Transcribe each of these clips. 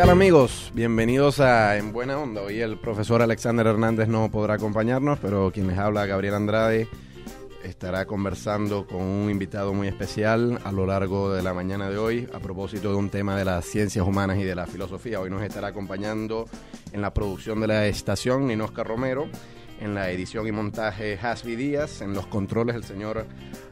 tal, amigos? Bienvenidos a En Buena Onda. Hoy el profesor Alexander Hernández no podrá acompañarnos, pero quien les habla, Gabriel Andrade, estará conversando con un invitado muy especial a lo largo de la mañana de hoy a propósito de un tema de las ciencias humanas y de la filosofía. Hoy nos estará acompañando en la producción de la estación Ninosca Romero, en la edición y montaje Hasbi Díaz, en los controles el señor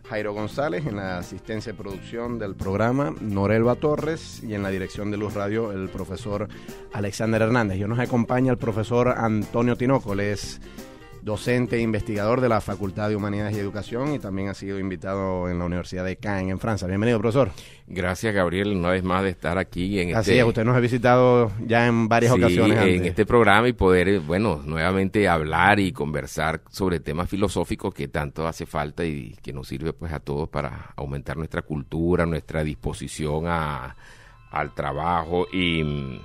Jairo González, en la asistencia de producción del programa Norelba Torres y en la dirección de Luz Radio el profesor Alexander Hernández. Y hoy nos acompaña el profesor Antonio Tinoco, él es docente e investigador de la Facultad de Humanidades y Educación y también ha sido invitado en la Universidad de Caen en Francia. Bienvenido, profesor. Gracias, Gabriel, una vez más de estar aquí en Así es, usted nos ha visitado ya en varias ocasiones antes. En este programa y poder, nuevamente hablar y conversar sobre temas filosóficos que tanto hace falta y que nos sirve pues a todos para aumentar nuestra cultura, nuestra disposición al trabajo y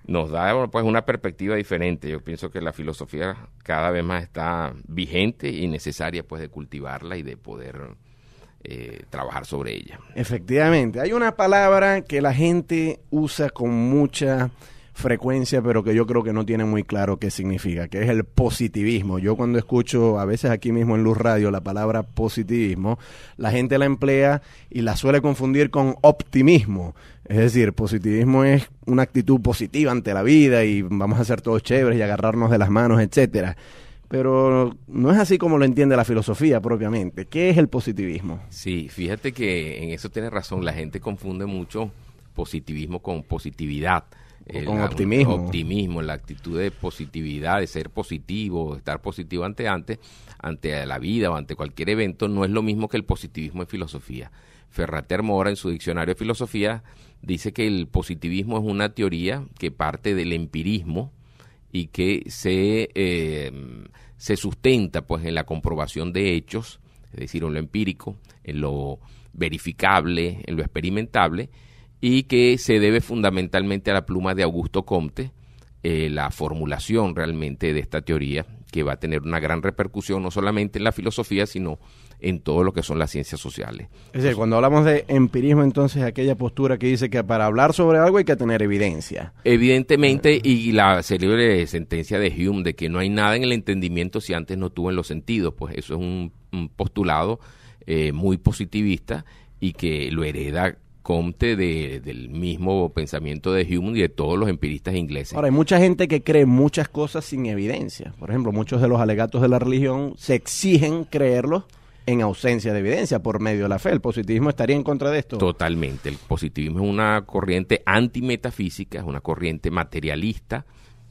nos da pues una perspectiva diferente. Yo pienso que la filosofía cada vez más está vigente y necesaria pues de cultivarla y de poder trabajar sobre ella. Efectivamente, hay una palabra que la gente usa con mucha frecuencia, pero que yo creo que no tiene muy claro qué significa, que es el positivismo. Yo cuando escucho, a veces aquí mismo en Luz Radio, la palabra positivismo, la gente la emplea y la suele confundir con optimismo. Es decir, positivismo es una actitud positiva ante la vida y vamos a ser todos chéveres y agarrarnos de las manos, etcétera. Pero no es así como lo entiende la filosofía propiamente. ¿Qué es el positivismo? Sí, fíjate que en eso tienes razón. La gente confunde mucho positivismo con positividad. Con optimismo. Optimismo, la actitud de positividad, de ser positivo, estar positivo ante la vida o ante cualquier evento, no es lo mismo que el positivismo en filosofía. Ferrater Mora, en su diccionario de filosofía, dice que el positivismo es una teoría que parte del empirismo y que se sustenta pues en la comprobación de hechos, es decir, en lo empírico, en lo verificable, en lo experimentable, y que se debe fundamentalmente a la pluma de Augusto Comte, la formulación realmente de esta teoría, que va a tener una gran repercusión no solamente en la filosofía, sino en todo lo que son las ciencias sociales. Es decir, cuando hablamos de empirismo, entonces aquella postura que dice que para hablar sobre algo hay que tener evidencia. Evidentemente, y la célebre sentencia de Hume de que no hay nada en el entendimiento si antes no tuvo en los sentidos, pues eso es un postulado muy positivista y que lo hereda Comte del mismo pensamiento de Hume y de todos los empiristas ingleses. Ahora, hay mucha gente que cree muchas cosas sin evidencia. Por ejemplo, muchos de los alegatos de la religión se exigen creerlos en ausencia de evidencia por medio de la fe. ¿El positivismo estaría en contra de esto? Totalmente. El positivismo es una corriente antimetafísica, es una corriente materialista,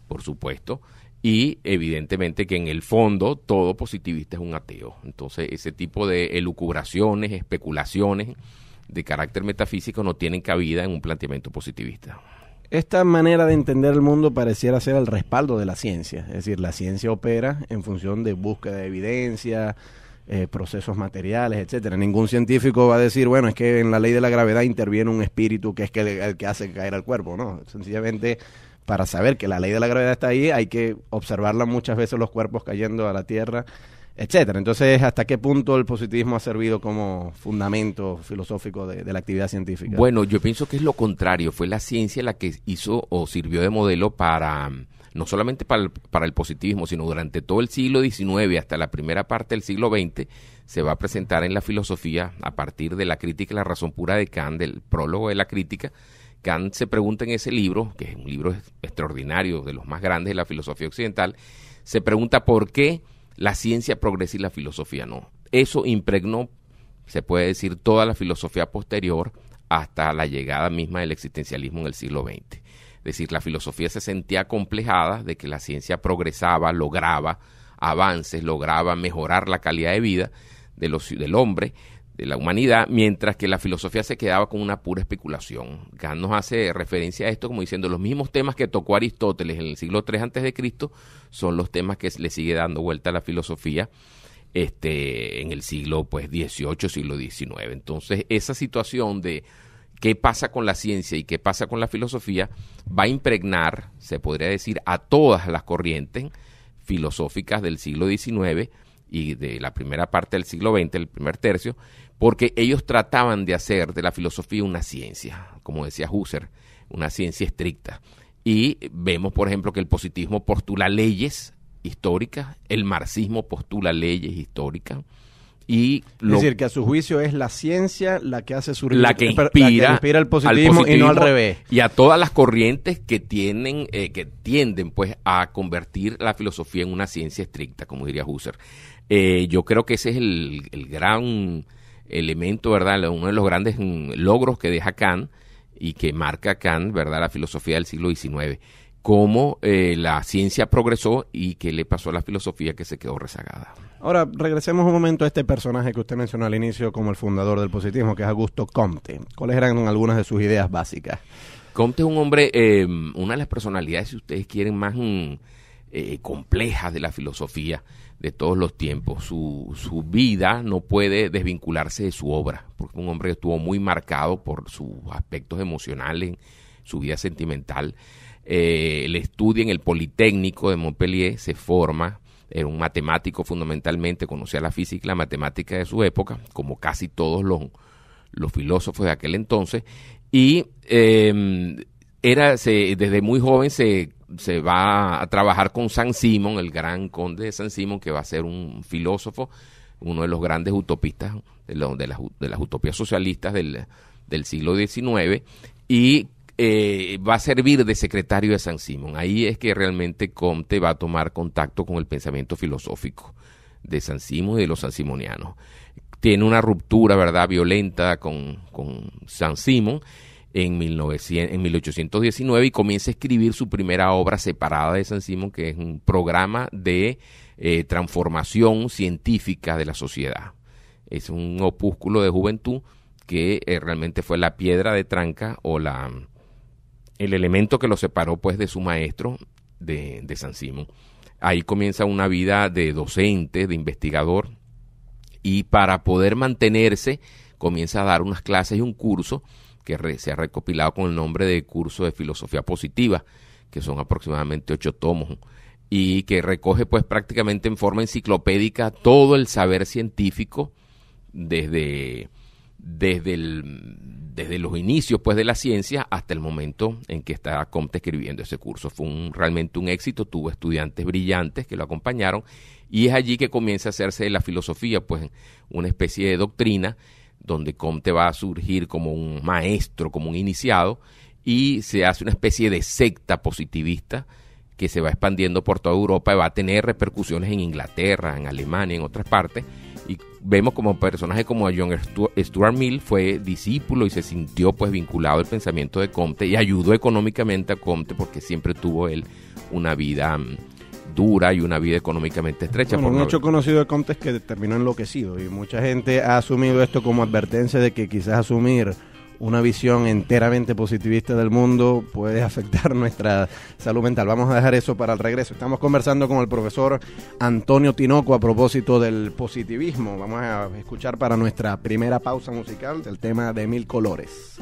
por supuesto, y evidentemente que en el fondo todo positivista es un ateo. Entonces, ese tipo de elucubraciones, especulaciones de carácter metafísico no tienen cabida en un planteamiento positivista. Esta manera de entender el mundo pareciera ser el respaldo de la ciencia. Es decir, la ciencia opera en función de búsqueda de evidencia, procesos materiales, etcétera. Ningún científico va a decir, bueno, es que en la ley de la gravedad interviene un espíritu que es el que hace caer al cuerpo, ¿no? Sencillamente, para saber que la ley de la gravedad está ahí, hay que observarla muchas veces los cuerpos cayendo a la Tierra, etcétera. Entonces, ¿hasta qué punto el positivismo ha servido como fundamento filosófico de la actividad científica? Bueno, yo pienso que es lo contrario. Fue la ciencia la que hizo o sirvió de modelo para, no solamente para el positivismo, sino durante todo el siglo XIX hasta la primera parte del siglo XX, se va a presentar en la filosofía a partir de la crítica y la razón pura de Kant, del prólogo de la crítica. Kant se pregunta en ese libro, que es un libro extraordinario, de los más grandes de la filosofía occidental, se pregunta por qué la ciencia progresa y la filosofía no. Eso impregnó, se puede decir, toda la filosofía posterior hasta la llegada misma del existencialismo en el siglo XX. Es decir, la filosofía se sentía acomplejada de que la ciencia progresaba, lograba avances, lograba mejorar la calidad de vida del hombre, de la humanidad, mientras que la filosofía se quedaba con una pura especulación. Kant nos hace referencia a esto como diciendo los mismos temas que tocó Aristóteles en el siglo III a.C. son los temas que le sigue dando vuelta a la filosofía en el siglo XVIII, siglo XIX. Entonces, esa situación de qué pasa con la ciencia y qué pasa con la filosofía va a impregnar, se podría decir, a todas las corrientes filosóficas del siglo XIX y de la primera parte del siglo XX, el primer tercio, porque ellos trataban de hacer de la filosofía una ciencia, como decía Husserl, una ciencia estricta. y vemos, por ejemplo, que el positivismo postula leyes históricas, el marxismo postula leyes históricas, y es decir, que a su juicio es la ciencia la que hace surgir, la que inspira el positivismo y no al revés. Y a todas las corrientes que tienden pues a convertir la filosofía en una ciencia estricta, como diría Husserl. Yo creo que ese es el gran elemento, ¿verdad? Uno de los grandes logros que deja Kant y que marca Kant, ¿verdad? La filosofía del siglo XIX. Cómo la ciencia progresó y qué le pasó a la filosofía que se quedó rezagada. Ahora, regresemos un momento a este personaje que usted mencionó al inicio como el fundador del positivismo, que es Augusto Comte. ¿Cuáles eran algunas de sus ideas básicas? Comte es un hombre, una de las personalidades, si ustedes quieren, más complejas de la filosofía de todos los tiempos. Su vida no puede desvincularse de su obra, porque es un hombre que estuvo muy marcado por sus aspectos emocionales, su vida sentimental. Él estudia en el Politécnico de Montpellier, se forma, era un matemático fundamentalmente, conocía la física y la matemática de su época, como casi todos los filósofos de aquel entonces, y desde muy joven se va a trabajar con Saint-Simon, el gran conde de Saint-Simon, que va a ser un filósofo, uno de los grandes utopistas de las utopías socialistas del siglo XIX, y va a servir de secretario de Saint-Simon. Ahí es que realmente Comte va a tomar contacto con el pensamiento filosófico de Saint-Simon y de los sansimonianos. Tiene una ruptura, ¿verdad?, violenta con Saint-Simon en 1819 y comienza a escribir su primera obra separada de Saint-Simon, que es un programa de transformación científica de la sociedad. Es un opúsculo de juventud que realmente fue la piedra de tranca o el elemento que lo separó pues de su maestro de Saint-Simon. Ahí comienza una vida de docente, de investigador, y para poder mantenerse comienza a dar unas clases y un curso que se ha recopilado con el nombre de Curso de Filosofía Positiva, que son aproximadamente 8 tomos, y que recoge pues prácticamente en forma enciclopédica todo el saber científico desde los inicios pues de la ciencia hasta el momento en que está Comte escribiendo ese curso. Fue realmente un éxito, tuvo estudiantes brillantes que lo acompañaron, y es allí que comienza a hacerse de la filosofía pues una especie de doctrina, donde Comte va a surgir como un maestro, como un iniciado, y se hace una especie de secta positivista que se va expandiendo por toda Europa y va a tener repercusiones en Inglaterra, en Alemania, en otras partes. Y vemos como personaje como John Stuart Mill fue discípulo y se sintió pues vinculado al pensamiento de Comte y ayudó económicamente a Comte porque siempre tuvo él una vida dura y una vida económicamente estrecha. Bueno, un hecho conocido de Comte es que terminó enloquecido y mucha gente ha asumido esto como advertencia de que quizás asumir una visión enteramente positivista del mundo puede afectar nuestra salud mental. Vamos a dejar eso para el regreso. Estamos conversando con el profesor Antonio Tinoco a propósito del positivismo. Vamos a escuchar para nuestra primera pausa musical el tema de Mil Colores.